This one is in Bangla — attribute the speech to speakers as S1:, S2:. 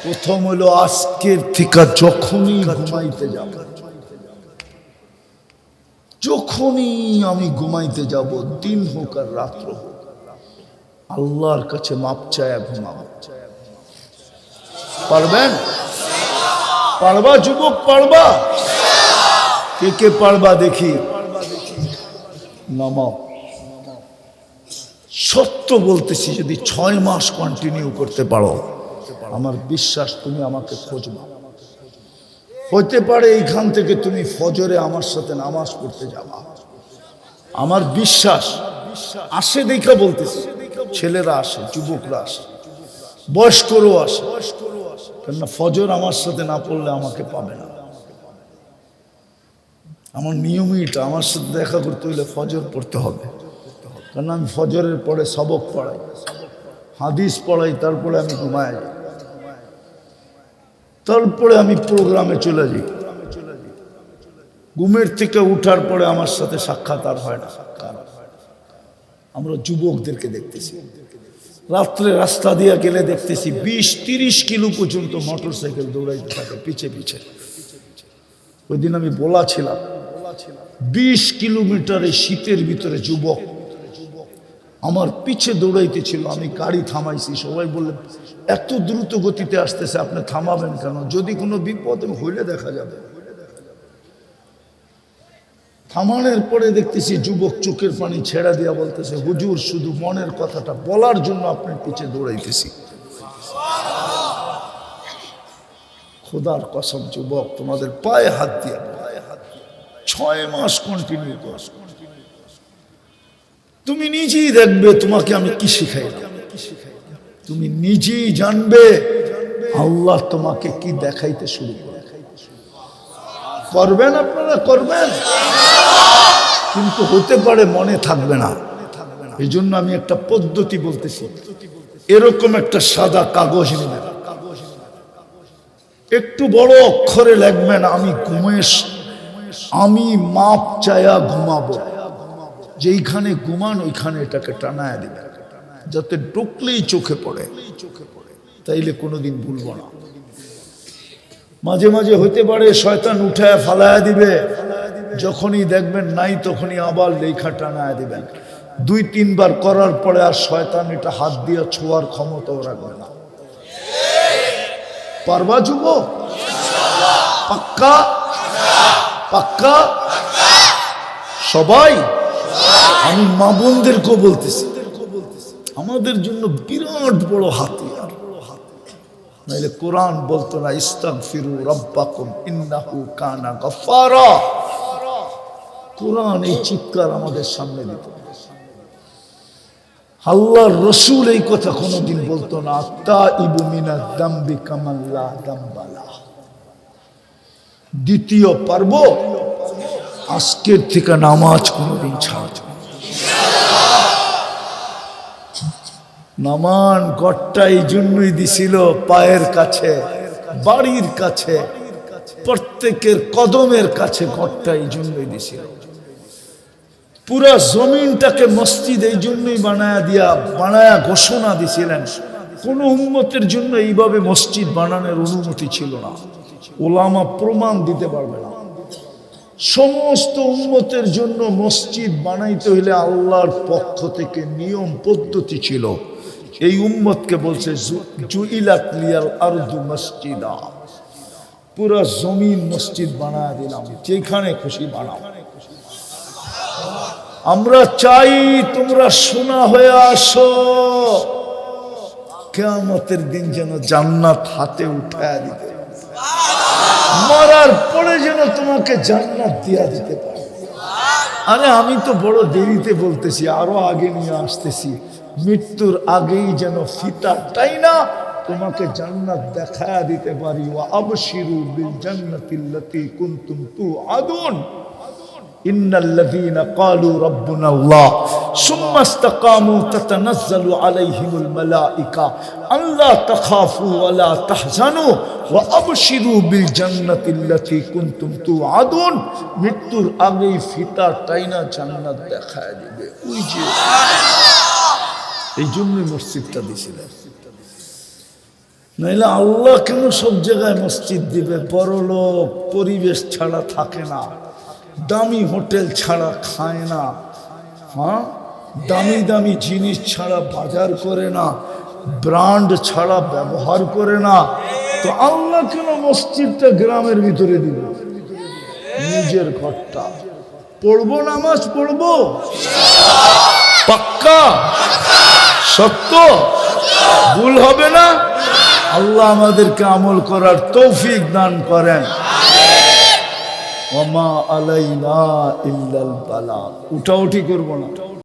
S1: প্রথম হলো আজকের থেকে যখনই ঘুমাইতে যাব, যখনই আমি ঘুমাইতে যাব, দিন হোক আর রাত্র হোক, আল্লাহর কাছে মাপ চায়া ঘুমাবো। পারবেন? পারবা যুবক? পারবা? কে কে পারবা দেখি? নামাও। সত্য বলতেছি, যদি 6 মাস কন্টিনিউ করতে পারো, আমার বিশ্বাস তুমি আমাকে খুঁজবা। হইতে পারে এইখান থেকে তুমি ফজরে আমার সাথে নামাজ পড়তে যাবা। আমার বিশ্বাস আসে দেখা বলতেছি, ছেলেরা আসে, যুবকরা আসে, বয়স্করও আসে। কেননা ফজর আমার সাথে না পড়লে আমাকে পাবে না। আমার নিয়মই এটা, আমার সাথে দেখা করতে হইলে ফজর পড়তে হবে। কারণ আমি ফজরের পরে সবক পড়াই, হাদিস পড়াই, তারপরে আমি ঘুমায় যাই, তারপরে আমি প্রোগ্রামে চলে যাই। ঘুমের থেকে উঠার পরে আমার সাথে সাক্ষাৎ আর হয় না। আমরা যুবকদেরকে দেখতেছি, রাত্রে রাস্তা দিয়ে গেলে দেখতেছি 20-30 কিলো পর্যন্ত মোটর সাইকেল দৌড়াইতে থাকে পিছে পিছে। ওই দিন আমি বলেছিলাম 20 কিলোমিটারে শীতের ভিতরে যুবক আমার পিছে দৌড়াইতে ছিল। আমি গাড়ি থামাইছি, সবাই বললেন এত দ্রুত গতিতে আসতেছে, আপনি থামাবেন কেন? যদি কোনো বিপদ হইলে দেখা যাবে। থামানোর পরে দেখতেছি যুবক চোখের পানি ছেড়া দিয়া বলতেছে, হুজুর শুধু মনের কথাটা বলার জন্য আপনার পিছে দৌড়াইতেছি। খোদার কসম যুবক, তোমাদের পায়ে হাত দিয়া 6 মাস কন্টিনিউ কর, তুমি নিজেই দেখবে তোমাকে আমি কি শিখাই। তুমি নিজেই জানবে আল্লাহ তোমাকে কি দেখাইতে শুরু করে। করবেন আপনারা? করবেন? কিন্তু হতে পারে মনে থাকবে না। এই জন্য আমি একটা পদ্ধতি বলতেছি, এরকম একটা সাদা কাগজ নেবেন, একটু বড় অক্ষরে লিখবেন, আমি মাপ চায়া ঘুমাবো। যেইখানে ঘুমান ওইখানে এটাকে টানায় দিবেন, যাতে ঢুকলেই চোখে পড়ে, তাইলে কোনোদিন ভুলবো না। মাঝে মাঝে হইতে পারে শয়তান উঠায় ফালায়া দিবে, যখনই দেখবেন নাই তখনই আবার লেখা টানায় দিবেন। 2-3 বার করার পরে আর শয়তান এটা হাত দিয়ে ছোঁয়ার ক্ষমতাও রাখবে না। পারবা যুবক? পাক্কা? পাক্কা? সবাই? আমি মা বোনদেরকেও বলতেছি, আমাদের জন্য বিরাট বড় হাতিয়ার। নাইলে কোরআন বলতো না, ইস্তাগফিরু রাব্বাকুম ইন্নাহু কানা গফফারা। কোরআন এই চিৎকার আমাদের সামনে দিত। আল্লাহর রাসূল এই কথা কোনোদিন বলতো না, তাইবু মিনাদ দামবি কামান লা দামবা লা। দ্বিতীয় পর্ব, আজকের থেকে নামাজ কোনোদিন ছাড়ব না। নামান ঘরটা এই জন্যই দিছিল, পায়ের কাছে, বাড়ির কাছে, প্রত্যেকের কদমের কাছে ঘরটা এই জন্যই দিছিল। পুরা জমিনটাকে মসজিদ এই জন্যই বানায়া ঘোষণা দিছিলেন। কোন উম্মতের জন্য এইভাবে মসজিদ বানানোর অনুমতি ছিল না, ওলামা প্রমাণ দিতে পারবে না। সমস্ত উম্মতের জন্য মসজিদ বানাইতে হইলে আল্লাহর পক্ষ থেকে নিয়ম পদ্ধতি ছিল। এই উম্মতকে বলছে জুইলাত লিয়াল আরদু মসজিদা, পুরা জমিন মসজিদ বানায় দিলাম, যেখানে খুশি বানাও। আমরা চাই তোমরা সোনা হয়ে আসো, কিয়ামতের দিন যেন জান্নাত হাতে উঠায় দিতে, মরার পরে যেন তোমাকে জান্নাত দিয়া দিতে পারে। আরে আমি তো বড় দেরিতে বলতেছি, আরো আগে নিয়ে আসতেছি। মৃত্যুর আগেই যেন ফিতা টাইনা তোমাকে জান্নাত দেখায়া দিতে পারি। ওয়া আবশিরু বিল জান্নাতিল্লাতী কুনতুম তুআদুন ইন্নাল্লাযীনা ক্বালু রাব্বুনাল্লাহ সুম্মা ইসতাকামু তাতানাজ্জালু আলাইহিমুল মালায়েকা আল্লা তাখাফু ওয়া লা তাহজানু ওয়া আবশিরু বিল জান্নাতিল্লাতী কুনতুম তুআদুন। মৃত্যুর আগেই ফিতা টাইনা জান্নাত দেখায়া দিবে। ওই যে এই জন্যই মসজিদটা দিয়েছিলেন। নাইলে আল্লাহ কেন সব জায়গায় মসজিদ দিবে? পরলোক পরিবেশ ছাড়া থাকে না, দামি হোটেল ছাড়া খায় না, হ্যাঁ, দামি দামি জিনিস ছাড়া বাজার করে না, ব্র্যান্ড ছাড়া ব্যবহার করে না। তো আল্লাহ কেন মসজিদটা গ্রামের ভিতরে দিবে? নিজের ঘরটা পড়বো, নামাজ পড়বো, পাক্কা সত্য, ভুল হবে না। আল্লাহ আমাদেরকে আমল করার তৌফিক দান করেন। ওমা আলাইনা ইল্লাল বালাগ। উঠাউঠি করবো না।